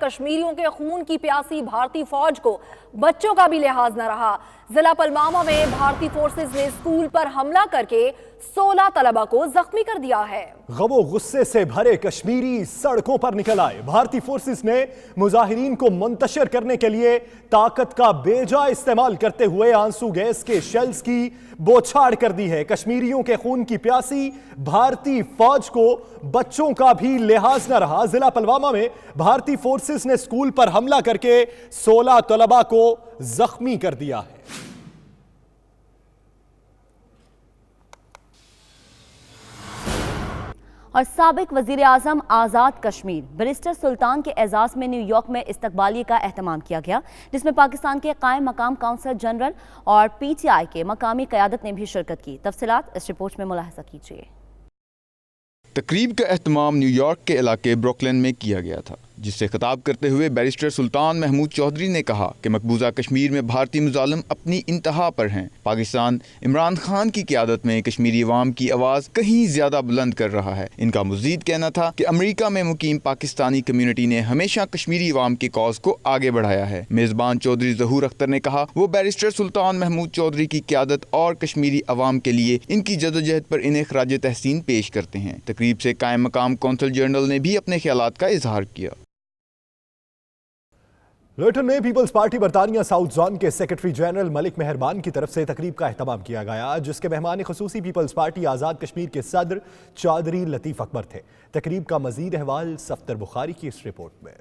कश्मीरियों के खून की प्यासी भारतीय फौज को बच्चों का भी लिहाज न रहा। जिला पुलवामा में भारतीय फोर्सेस ने स्कूल पर हमला करके 16 तलबा को जख्मी कर दिया है। गमो गुस्से से भरे कश्मीरी सड़कों पर निकल आए। भारतीय फोर्सेस ने मुजाहिरीन को मुंतशिर करने के लिए ताकत का बेजा इस्तेमाल करते हुए आंसू गैस के शेल्स की बौछार कर दी है। कश्मीरियों के खून की प्यासी भारतीय फौज को बच्चों का भी लिहाज न रहा। जिला पुलवामा में भारतीय फोर्सेस ने स्कूल पर हमला करके 16 तलबा को जख्मी कर दिया है। और साबिक वजीर आजम आज़ाद कश्मीर बैरिस्टर सुल्तान के एजाज में न्यूयॉर्क में इस्तकबालिये का एहतमाम किया गया, जिसमें पाकिस्तान के कायम मकाम काउंसलर जनरल और PTI के मकामी क़यादत ने भी शिरकत की। तफसीलात इस रिपोर्ट में मुलाहिजा कीजिए। तकरीब का एहतमाम न्यूयॉर्क के इलाके ब्रुकलिन में किया गया था, जिससे खिताब करते हुए बैरिस्टर सुल्तान महमूद चौधरी ने कहा कि मकबूजा कश्मीर में भारतीय मुजालिम अपनी इंतहा पर हैं। पाकिस्तान इमरान खान की क़यादत में कश्मीरी अवाम की आवाज़ कहीं ज़्यादा बुलंद कर रहा है। इनका मज़ीद कहना था कि अमरीका में मुकीम पाकिस्तानी कम्यूनिटी ने हमेशा कश्मीरी अवाम की कॉज को आगे बढ़ाया है। मेज़बान चौधरी ज़हूर अख्तर ने कहा वो बैरिस्टर सुल्तान महमूद चौधरी की क़यादत और कश्मीरी अवाम के लिए इनकी जदोजहद पर इन्हें खराज तहसीन पेश करते हैं। तकरीब से कायम मकाम कौंसल जनरल ने भी अपने ख्यालात का इजहार किया। लुटन में पीपल्स पार्टी बरतानिया साउथ जोन के सेक्रेटरी जनरल मलिक मेहरबान की तरफ से तकरीब का एहतमाम किया गया, जिसके मेहमान खुसूसी पीपल्स पार्टी आज़ाद कश्मीर के सदर चौधरी लतीफ़ अकबर थे। तकरीब का मजीद अहवाल सफ्तर बुखारी की इस रिपोर्ट में।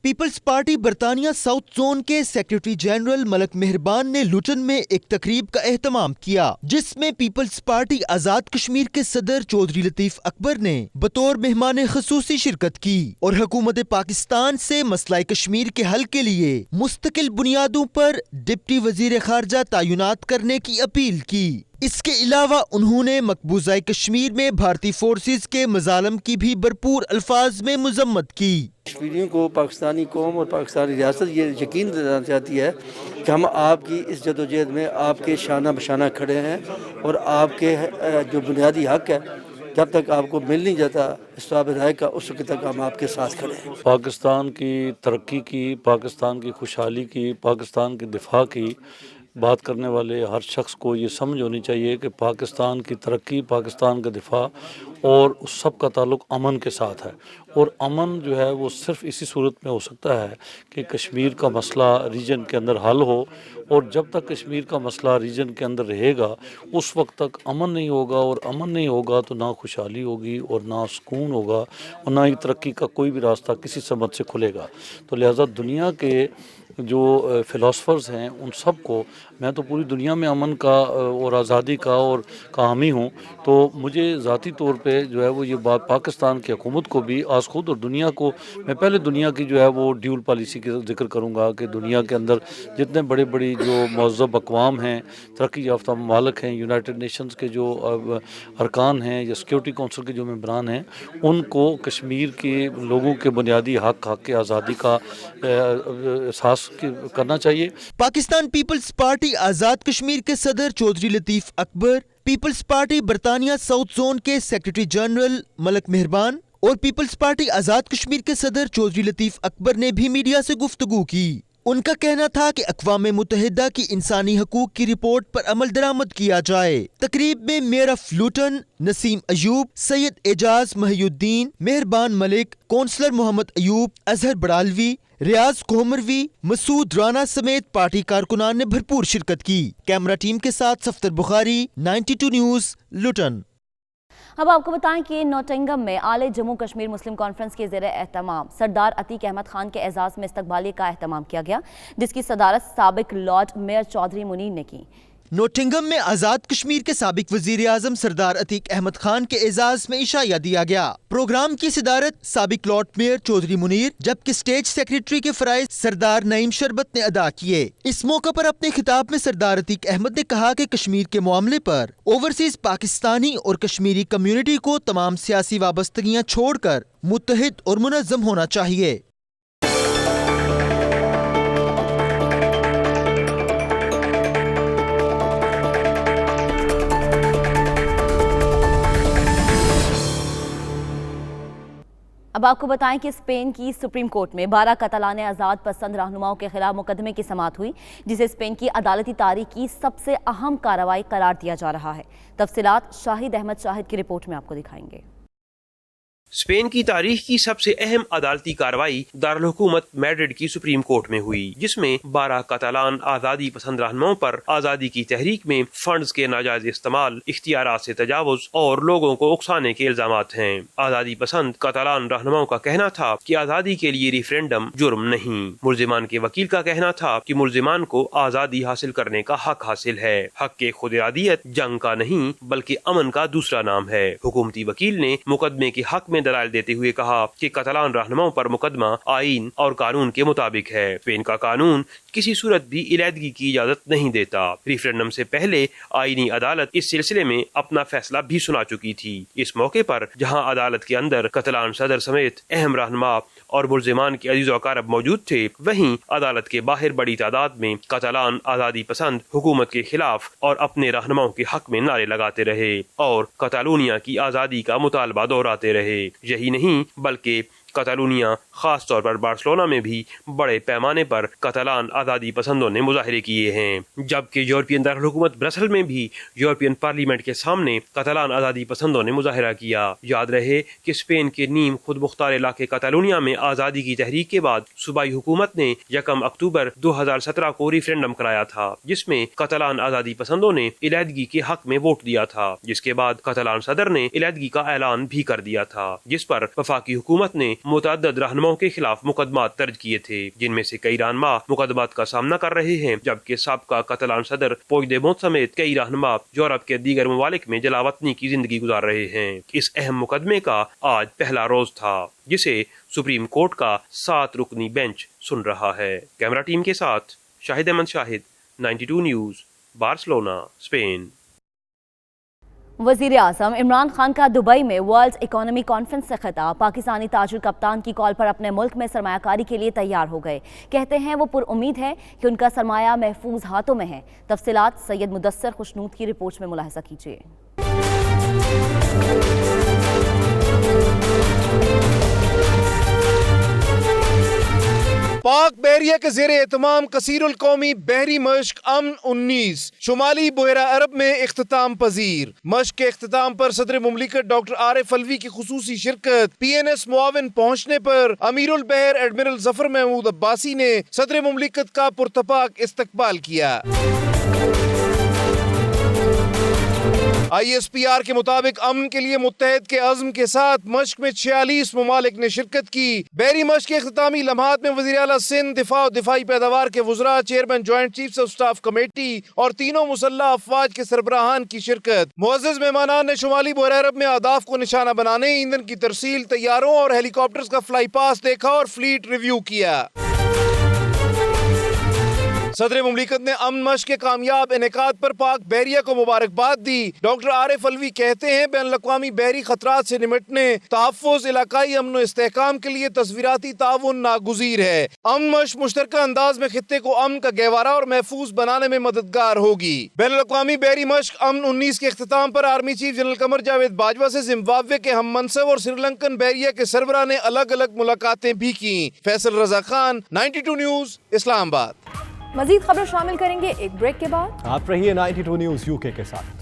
पीपल्स पार्टी बरतानिया साउथ जोन के सेक्रेटरी जनरल मलिक मेहरबान ने लुटन में एक तकरीब का एहतमाम किया, जिसमें पीपल्स पार्टी आज़ाद कश्मीर के सदर चौधरी लतीफ़ अकबर ने बतौर मेहमान खुसूसी शिरकत की और हुकूमत पाकिस्तान से मसला कश्मीर के हल के लिए मुस्तकिल बुनियादों पर डिप्टी वजीर खारजा तैनात करने की अपील की। इसके अलावा उन्होंने मकबूजा कश्मीर में भारतीय फोर्सेस के मजालम की भी भरपूर अल्फाज में मजम्मत की। कश्मीरियों को पाकिस्तानी कौम और पाकिस्तानी रियासत ये यकीन दिलाना चाहती है कि हम आपकी इस जदोजहद में आपके शाना बशाना खड़े हैं और आपके जो बुनियादी हक है जब तक आपको मिल नहीं जाता इस्ताब राय का, उस वक्त तक हम आपके साथ खड़े हैं। पाकिस्तान की तरक्की की, पाकिस्तान की खुशहाली की, पाकिस्तान के दिफा की बात करने वाले हर शख्स को ये समझ होनी चाहिए कि पाकिस्तान की तरक्की, पाकिस्तान का दिफा और उस सब का ताल्लुक़ अमन के साथ है। और अमन जो है वो सिर्फ़ इसी सूरत में हो सकता है कि कश्मीर का मसला रीजन के अंदर हल हो, और जब तक कश्मीर का मसला रीजन के अंदर रहेगा उस वक्त तक अमन नहीं होगा, और अमन नहीं होगा तो ना खुशहाली होगी और ना सुकून होगा और ना ही तरक्की का कोई भी रास्ता किसी समझ से खुलेगा। तो लिहाजा दुनिया के जो फ़िलासफ़र्स हैं उन सब को, मैं तो पूरी दुनिया में अमन का और आज़ादी का और हामी हूँ, तो मुझे ज़ाती तौर पे जो है वो ये बात पाकिस्तान की हुकूमत को भी आज खुद और दुनिया को, मैं पहले दुनिया की जो है वो ड्यूल पॉलिसी का जिक्र करूँगा कि दुनिया के अंदर जितने बड़े बड़ी जो महज़्ज़ब अक़वाम हैं, तरक्की याफ्ता ममालिक हैं, यूनाइटेड नेशंस के जो अरकान हैं या सिक्योरिटी काउंसिल के जो मेंबरान हैं, उनको कश्मीर के लोगों के बुनियादी हक़ के आज़ादी का एहसास करना चाहिए। पाकिस्तान पीपल्स पार्टी आज़ाद कश्मीर के सदर चौधरी लतीफ़ अकबर, पीपल्स पार्टी बरतानिया साउथ जोन के सेक्रेटरी जनरल मलक मेहरबान और पीपल्स पार्टी आज़ाद कश्मीर के सदर चौधरी लतीफ़ अकबर ने भी मीडिया से गुफ्तगू की। उनका कहना था कि अक़वाम मुत्तहिदा की इंसानी हकूक़ की रिपोर्ट पर अमल दरामद किया जाए। तकरीब में मेयर ऑफ लूटन नसीम अयूब, सैयद एजाज महियुद्दीन, मेहरबान मलिक, कौंसलर मोहम्मद अयूब, अजहर बड़ालवी, रियाज कोमरवी, मसूद राना समेत पार्टी कारकुनान ने भरपूर शिरकत की। कैमरा टीम के साथ सफ्तर बुखारी, 92 न्यूज़, लुटन। अब आपको बताएं कि नोटिंगम में आले जम्मू कश्मीर मुस्लिम कॉन्फ्रेंस के ज़ेरे एहतमाम सरदार अतीक अहमद खान के एजाज़ में इस्तकबाली का एहतमाम किया गया, जिसकी सदारत साबिक लॉर्ड मेयर चौधरी मुनीर ने की। नोटिंगम में आज़ाद कश्मीर के साबिक वज़ीर आज़म सरदार अतीक अहमद खान के एजाज में इशाया दिया गया। प्रोग्राम की सदारत साबिक लॉर्ड मेयर चौधरी मुनीर, जबकि स्टेज सेक्रेटरी के फ़राइज़ सरदार नईम शरबत ने अदा किए। इस मौके पर अपने खिताब में सरदार अतीक अहमद ने कहा कि कश्मीर के मामले पर ओवरसीज पाकिस्तानी और कश्मीरी कम्युनिटी को तमाम सियासी वाबस्तगियाँ छोड़कर मुत्तहिद और मुनज़्ज़म होना चाहिए। अब आपको बताएं कि स्पेन की सुप्रीम कोर्ट में 12 कतलान आज़ाद पसंद रहनुमाओं के खिलाफ मुकदमे की समाअत हुई, जिसे स्पेन की अदालती तारीख की सबसे अहम कार्रवाई करार दिया जा रहा है। तफसीलात शाहिद अहमद शाहिद की रिपोर्ट में आपको दिखाएंगे। स्पेन की तारीख की सबसे अहम अदालती कार्रवाई दारुल हुकूमत मैड्रिड की सुप्रीम कोर्ट में हुई, जिसमें 12 कतालान आज़ादी पसंद रहनुमाओं पर आज़ादी की तहरीक में फंड्स के नाजायज इस्तेमाल, इख्तियारात से तजावुज और लोगों को उकसाने के इल्जामात हैं। आज़ादी पसंद कतालान रहनुमाओं का कहना था कि आज़ादी के लिए रेफरेंडम जुर्म नहीं। मुल्जिमान के वकील का कहना था कि मुल्जिमान को आज़ादी हासिल करने का हक हासिल है। हक के खुद इरादियत जंग का नहीं बल्कि अमन का दूसरा नाम है। हुकूमती वकील ने मुकदमे के हक में दलाइल देते हुए कहा कि कतालान रहनुमाओं पर मुकदमा आईन और कानून के मुताबिक है। स्पेन का कानून किसी सूरत भी इलादगी की इजाजत नहीं देता। रेफरेंडम से पहले आईनी अदालत इस सिलसिले में अपना फैसला भी सुना चुकी थी। इस मौके पर जहां अदालत के अंदर कतालान सदर समेत अहम रहनुमा और मुल्जिमान के अजीज़ व अक़ारब मौजूद थे, वहीं अदालत के बाहर बड़ी तादाद में कतालान आज़ादी पसंद हुकूमत के खिलाफ और अपने रहनुमाओं के हक में नारे लगाते रहे और कतालूनिया की आज़ादी का मुतालबा दोहराते रहे। यही नहीं बल्कि कतालूनिया खास तौर पर बार्सिलोना में भी बड़े पैमाने पर कतालान आज़ादी पसंदों ने मुजाहरे किए हैं, जबकि यूरोपियन दारुल हुकूमत ब्रसल में भी यूरोपियन पार्लियामेंट के सामने कतालान आज़ादी पसंदों ने मुजाहरा किया। याद रहे कि स्पेन के नीम खुद मुख्तार इलाके कतालूनिया में आज़ादी की तहरीक के बाद सूबाई हुकूमत ने 1 अक्टूबर 2017 को रेफरेंडम कराया था, जिसमें कतालान आज़ादी पसंदों ने इलादगी के हक में वोट दिया था, जिसके बाद कतालान सदर ने इलादगी का ऐलान भी कर दिया था, जिस पर वफाकी हुकूमत ने मुतअद्दिद रहनुमाओं के खिलाफ मुकदमात दर्ज किए थे, जिनमें से कई रहनुमा मुकदमात का सामना कर रहे हैं, जबकि साबका कतालान सदर पुइगडेमोंट समेत कई रहनुमा यूरोप के दीगर ममालिक में जलावतनी की जिंदगी गुजार रहे हैं। इस अहम मुकदमे का आज पहला रोज था, जिसे सुप्रीम कोर्ट का 7 रुकनी बेंच सुन रहा है। कैमरा टीम के साथ Shahid Ahmed Shahid, 92 news, Barcelona, Spain. वज़ीर आज़म इमरान खान का दुबई में वर्ल्ड इकोनॉमी कॉन्फ्रेंस से खिताब। पाकिस्तानी ताजिर कप्तान की कॉल पर अपने मुल्क में सरमायाकारी के लिए तैयार हो गए। कहते हैं वो पुरउम्मीद है कि उनका सरमाया महफूज हाथों में है। तफसीलात सैयद मुदस्सर खुशनूद की रिपोर्ट में मुलाहिज़ा कीजिए। पाक बहरिया के ज़ेरे एहतमाम कसीरुल कौमी बहरी मश्क अमन 19 शुमाली बुहरा अरब में इख्तिताम पजीर। मश्क के इख्तिताम पर सदर मुमलिकत डॉक्टर आरिफ अलवी की खुसूसी शिरकत। PNS मुआविन पहुंचने पर अमीरुल बहर एडमिरल जफर महमूद अब्बासी ने सदर मुमलिकत का पुरतपाक इस्तकबाल किया। ISPR के मुताबिक अमन के लिए मुत्तहद के अज़्म के साथ मश्क में 46 ममालिक ने शिरकत की। बहरी मश्क के इख्तितामी लम्हात में वज़ीर आला सिंध दिफा और दिफाई पैदावार के वज़रा, chairman joint chiefs of staff committee और तीनों मुसल्लह अफवाज के सरबराहान की शिरकत। मुअज़्ज़ज़ मेहमानान ने शुमाली बुहरा अरब में अहदाफ को निशाना बनाने, ईंधन की तरसील, तैयारों और हेलीकॉप्टर्स का फ्लाई पास देखा और फ्लीट रिव्यू किया। सदर मुमलिकत ने अमन मश्क के कामयाब इनेकाद पर पाक बहरिया को मुबारकबाद दी। डॉक्टर आरिफ अलवी कहते हैं बैनुल-अक़वामी बहरी खतरात से निपटने, तहफ़्फ़ुज़, इलाकाई अमन और इस्तेहकाम के लिए तस्वीराती ताउन नागुज़ीर है। अमन मश्क मुश्तरका अंदाज में खित्ते को अमन का गहवारा और महफूज बनाने में मददगार होगी। बैनुल-अक़वामी बहरी मश्क अमन 19 के इख्तिताम पर army chief general Qamar Javed Bajwa से जिम्बाब्वे के हम मनसब और श्रीलंकन बहरिया के सरबराह ने अलग अलग मुलाकातें भी की। फैसल रजा खान, 92 न्यूज़, इस्लामाबाद। मजीद खबरें शामिल करेंगे एक ब्रेक के बाद। आप रहिए 92 न्यूज़ UK के साथ।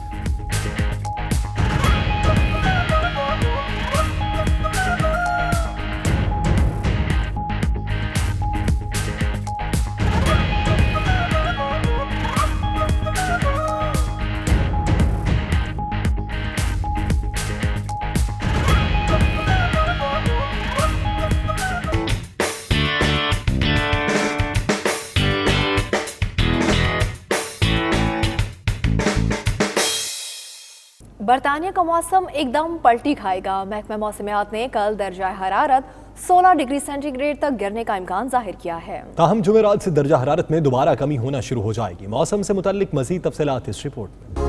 बरतानिया का मौसम एकदम पलटी खाएगा। महकमा मौसमियात ने कल दर्जा हरारत 16 डिग्री सेंटीग्रेड तक गिरने का इम्कान जाहिर किया है। ताहम जुमेरात से दर्जा हरारत में दोबारा कमी होना शुरू हो जाएगी। मौसम से मुतल्लिक मजीद तफसीलात इस रिपोर्ट में।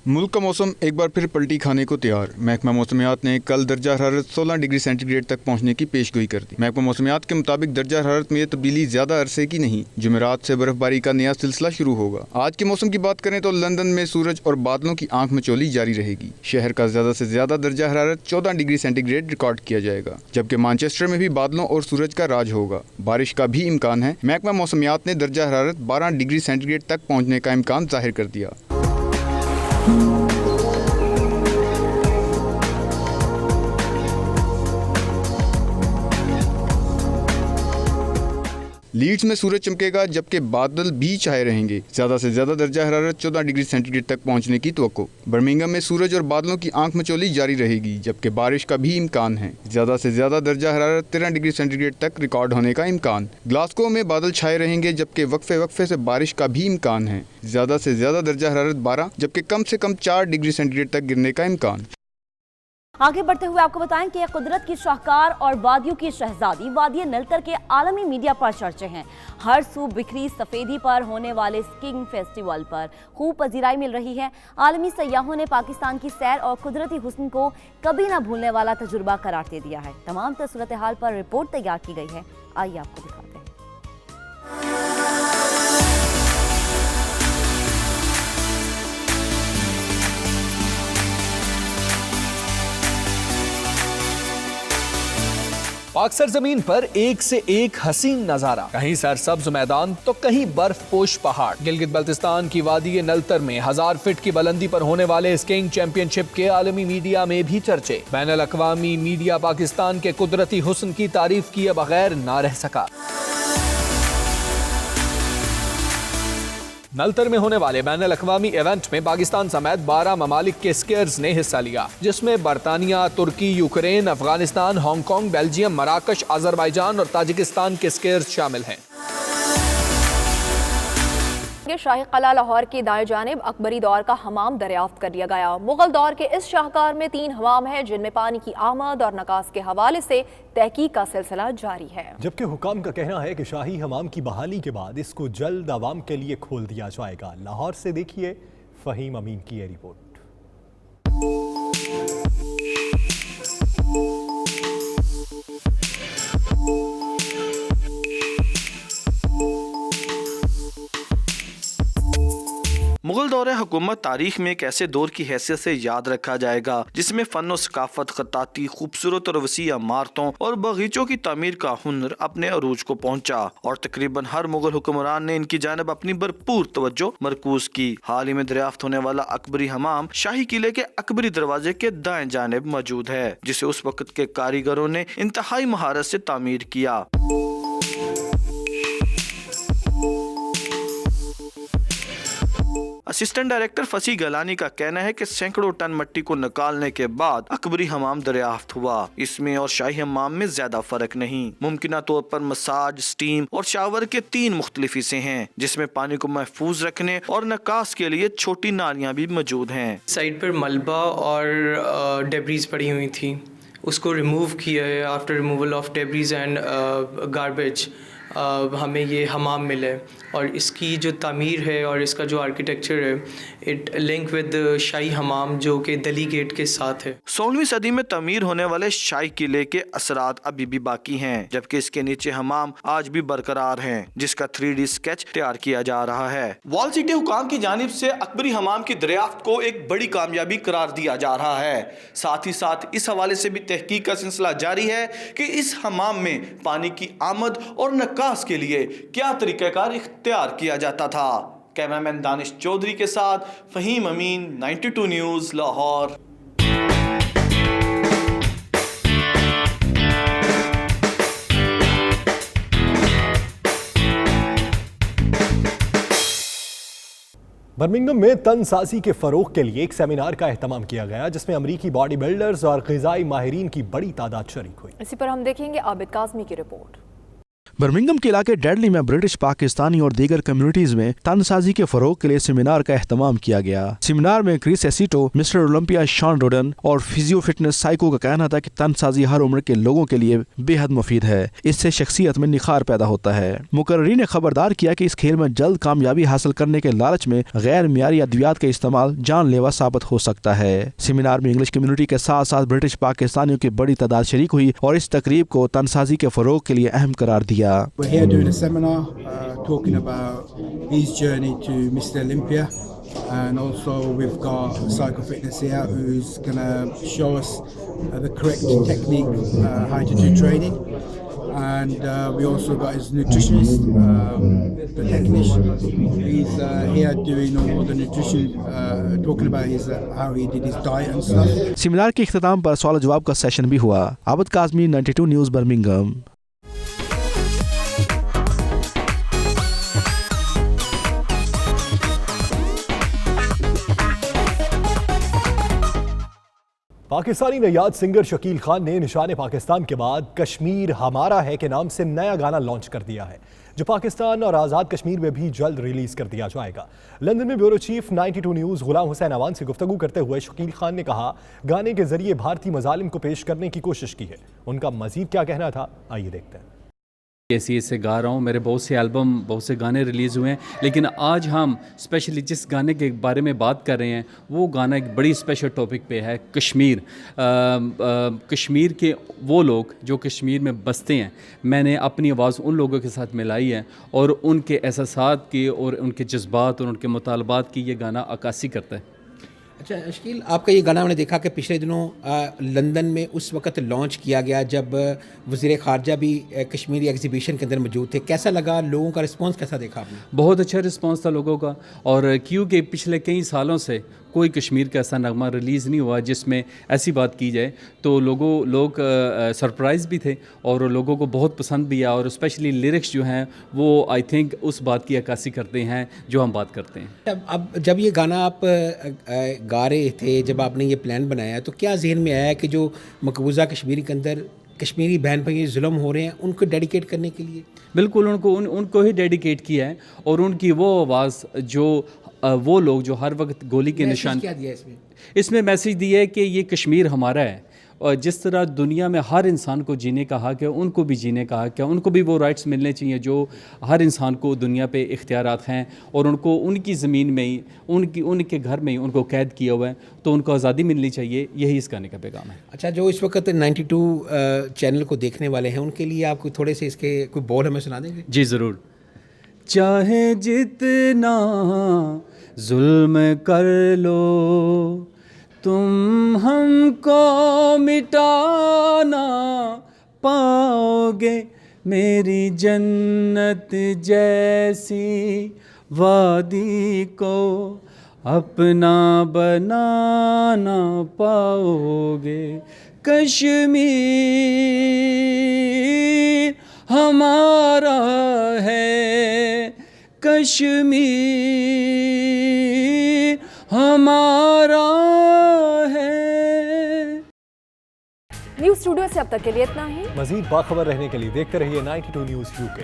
मुल्क का मौसम एक बार फिर पलटी खाने को तैयार। महकमा मौसमियात ने कल दर्जा हरारत 16 डिग्री सेंटीग्रेड तक पहुंचने की पेशगोई कर दी। महकमा मौसमियात के मुताबिक दर्जा हरारत में यह तब्दीली ज्यादा अरसे की नहीं, जुमेरात से बर्फबारी का नया सिलसिला शुरू होगा। आज के मौसम की बात करें तो लंदन में सूरज और बादलों की आंख मचोली जारी रहेगी। शहर का ज्यादा से ज्यादा दर्जा हरारत 14 डिग्री सेंटीग्रेड रिकॉर्ड किया जाएगा, जबकि मैनचेस्टर में भी बादलों और सूरज का राज होगा। बारिश का भी इम्कान है। महकमा मौसमियात ने दर्जा हरारत 12 डिग्री सेंटीग्रेड तक पहुँचने का इम्कान जाहिर कर दिया। लीड्स में सूरज चमकेगा, जबकि बादल भी छाए रहेंगे। ज्यादा से ज्यादा दर्जा हरारत 14 डिग्री सेंटीग्रेड तक पहुंचने की तवक्को। बर्मिंघम में सूरज और बादलों की आंख मचोली जारी रहेगी, जबकि बारिश का भी इम्कान है। ज्यादा से ज्यादा दर्जा हरारत 13 डिग्री सेंटीग्रेड तक रिकॉर्ड होने का इम्कान। ग्लासगो में बादल छाए रहेंगे, जबकि वक्फे से बारिश का भी इम्कान है। ज्यादा से ज्यादा दर्जा हरारत 12, जबकि कम से कम 4 डिग्री सेंटीग्रेड तक गिरने का इम्कान। आगे बढ़ते हुए आपको बताएं कि कुदरत की शाहकार और वादियों की शहजादी वादी नलतर के आलमी मीडिया पर चर्चे हैं। हर सू बिखरी सफ़ेदी पर होने वाले स्कीइंग फेस्टिवल पर खूब पजीराई मिल रही है। आलमी सयाहों ने पाकिस्तान की सैर और कुदरती हुस्न को कभी ना भूलने वाला तजुर्बा करार दे दिया है। तमाम सूरत हाल पर रिपोर्ट तैयार की गई है, आइए आपको दिखाते हैं। पाक सरजमीन पर एक से एक हसीन नजारा, कहीं सरसब्ज मैदान तो कहीं बर्फपोश पहाड़। गिलगित बल्तिस्तान की वादी नलतर में 1000 फीट की बुलंदी पर होने वाले स्कीइंग चैंपियनशिप के आलमी मीडिया में भी चर्चे। बैनुल अक़वामी मीडिया पाकिस्तान के कुदरती हुस्न की तारीफ किए बगैर ना रह सका। नलतर में होने वाले बैनुल अक़वामी इवेंट में पाकिस्तान समेत 12 ममालिक के स्कीयर्स ने हिस्सा लिया, जिसमें बरतानिया, तुर्की, यूक्रेन, अफगानिस्तान, हांगकांग, बेल्जियम, मराकश, अजरबैजान और ताजिकिस्तान के स्कीयर्स शामिल हैं। शाही किला लाहौर की दाएं जानिब अकबरी दौर का हमाम दरियाफ्त कर लिया गया। मुगल दौर के इस शाहकार में 3 हमाम है, जिनमें पानी की आमद और नकास के हवाले से तहकीक का सिलसिला जारी है। जबकि हुकाम का कहना है कि शाही हमाम की बहाली के बाद इसको जल्द आवाम के लिए खोल दिया जाएगा। लाहौर से देखिए फहीम अमीन की ये रिपोर्ट। मुगल दौरे हुकूमत तारीख में एक ऐसे दौर की हैसियत से याद रखा जाएगा जिसमें फन और सकाफत, खत्ताती, खूबसूरत और वसी इमारतों और बगीचों की तामीर का हुनर अपने अरूज को पहुंचा और तकरीबन हर मुगल हुक्मरान ने इनकी जानिब अपनी भरपूर तवज्जो मरकूज की। हाल ही में दरियाफ्त होने वाला अकबरी हमाम शाही किले के अकबरी दरवाजे के दाएं जानिब मौजूद है, जिसे उस वक्त के कारीगरों ने इंतहाई महारत से तामीर किया। असिस्टेंट डायरेक्टर फसी गलानी का कहना है कि सैकड़ों टन मिट्टी को निकालने के बाद अकबरी हमाम दरियाफ्त हुआ। इसमें और शाही हमाम में ज्यादा फर्क नहीं। मुमकिना तौर पर मसाज, स्टीम और शावर के 3 मुख्तलिफ हिस्से हैं, जिसमें पानी को महफूज रखने और निकास के लिए छोटी नालियां भी मौजूद हैं। साइड पर मलबा और डेब्रीज पड़ी हुई थी, उसको रिमूव किया है। After removal of debris and garbage हमें ये हमाम मिला है और इसकी जो तामीर है और इसका जो आर्किटेक्चर है, इट लिंक विद शाही हमाम जो कि दिल्ली गेट के साथ है। 16वीं सदी में तमीर होने वाले शाही किले के असरात अभी भी बाकी हैं, जबकि इसके नीचे हमाम आज भी बरकरार हैं, जिसका 3D स्केच तैयार किया जा रहा है। वॉल सिटी हुकाम की जानिब से अकबरी हमाम की दरियाफ्त को एक बड़ी कामयाबी करार दिया जा रहा है। साथ ही साथ इस हवाले से भी तहकीक का सिलसिला जारी है कि इस हमाम में पानी की आमद और निकास के लिए क्या तरीक़ाकार इख्तियार किया जाता था। कैमरामैन दानिश चौधरी के साथ फहीम अमीन, 92 न्यूज़, लाहौर। बर्मिंघम में तनसाजी के फरोग के लिए एक सेमिनार का एहतमाम किया गया, जिसमें अमरीकी बॉडी बिल्डर्स और ग़िज़ाई माहिरीन की बड़ी तादाद शरीक हुई। इसी पर हम देखेंगे आबिद काज़मी की रिपोर्ट। बर्मिंघम के इलाके डेडली में ब्रिटिश, पाकिस्तानी और दीगर कम्युनिटीज में तनसाजी के फरोग के लिए सेमिनार का एहतमाम किया गया। सेमिनार में क्रिस एसिटो, मिस्टर ओलंपिया शॉन रोडन और फिजियो फिटनेस साइको का कहना था कि तनसाजी हर उम्र के लोगों के लिए बेहद मुफीद है, इससे शख्सियत में निखार पैदा होता है। मुकर्रीन ने खबरदार किया कि इस खेल में जल्द कामयाबी हासिल करने के लालच में गैर मियारी अद्वियात का इस्तेमाल जानलेवा साबित हो सकता है। सेमिनार में इंग्लिश कम्युनिटी के साथ साथ ब्रिटिश पाकिस्तानियों की बड़ी तादाद शरीक हुई और इस तकरीब को तनसाजी के फरोग के लिए अहम करार दिया। We're here doing a seminar talking about his journey to Mr. Olympia, and also we've got Psycho Fitness here who's going to show us the correct technique, how to do training, and we also got his nutritionist, the technician. He's here doing all the nutrition, talking about his how he did his diet and stuff. Seminar के इख्तिताम पर सवाल जवाब का session भी हुआ। Abid Kazmi, 92 news, Birmingham. Pakistani नयाद singer Shakeel Khan ने निशान पाकिस्तान के बाद कश्मीर हमारा है के नाम से नया गाना लॉन्च कर दिया है, जो पाकिस्तान और आज़ाद कश्मीर में भी जल्द रिलीज कर दिया जाएगा। लंदन में bureau chief 92 news Ghulam Hussain Awan से गुफ्तगू करते हुए शकील खान ने कहा, गाने के जरिए भारतीय मजालिम को पेश करने की कोशिश की है। उनका मजीद क्या कहना था, आइए देखते हैं। ऐसी से गा रहा हूँ, मेरे बहुत से एल्बम, बहुत से गाने रिलीज़ हुए हैं, लेकिन आज हम स्पेशली जिस गाने के बारे में बात कर रहे हैं वो गाना एक बड़ी स्पेशल टॉपिक पे है, कश्मीर। कश्मीर के वो लोग जो कश्मीर में बसते हैं, मैंने अपनी आवाज़ उन लोगों के साथ मिलाई है और उनके एहसासात की और उनके जज्बात और उनके मुतालबात की ये गाना अक्कासी करता है। अच्छा शकील, आपका ये गाना मैंने देखा कि पिछले दिनों लंदन में उस वक्त लॉन्च किया गया जब वज़ीर ख़ारजा भी कश्मीरी एग्जीबिशन के अंदर मौजूद थे। कैसा लगा, लोगों का रिस्पांस कैसा देखा आपने? बहुत अच्छा रिस्पांस था लोगों का, और क्योंकि पिछले कई सालों से कोई कश्मीर का ऐसा नगमा रिलीज़ नहीं हुआ जिसमें ऐसी बात की जाए, तो लोग सरप्राइज़ भी थे और लोगों को बहुत पसंद भी आया, और स्पेशली लिरिक्स जो हैं वो आई थिंक उस बात की अक्कासी करते हैं जो हम बात करते हैं। अब जब ये गाना आप गा रहे थे, जब आपने ये प्लान बनाया, तो क्या जहन में आया कि जो मकबूजा कश्मीर के अंदर कश्मीरी बहन पर ये जुल्म हो रहे हैं उनको डेडिकेट करने के लिए? बिल्कुल, उनको ही डेडिकेट किया है, और उनकी वो आवाज़ जो वो लोग जो हर वक्त गोली के निशान, क्या दिया इसमें मैसेज दिया है कि ये कश्मीर हमारा है, और जिस तरह दुनिया में हर इंसान को जीने का हक है, उनको भी जीने का हक है, उनको भी वो राइट्स मिलने चाहिए जो हर इंसान को दुनिया पे इख्तियारात हैं, और उनको उनकी ज़मीन में ही, उनके घर में ही उनको कैद किया हुआ है, तो उनको आज़ादी मिलनी चाहिए। यही इस गाने का पैगाम है। अच्छा, जो इस वक्त 92 चैनल को देखने वाले हैं उनके लिए आप थोड़े से इसके कोई बोल हमें सुना देंगे? जी ज़रूर। चाहे जितना जुल्म कर लो तुम हमको मिटा ना पाओगे, मेरी जन्नत जैसी वादी को अपना बना ना पाओगे। कश्मीर हमारा है, कश्मीर हमारा है। न्यूज़ स्टूडियो से अब तक के लिए इतना ही। मजीद बाखबर रहने के लिए देखते रहिए 92 न्यूज़ UK।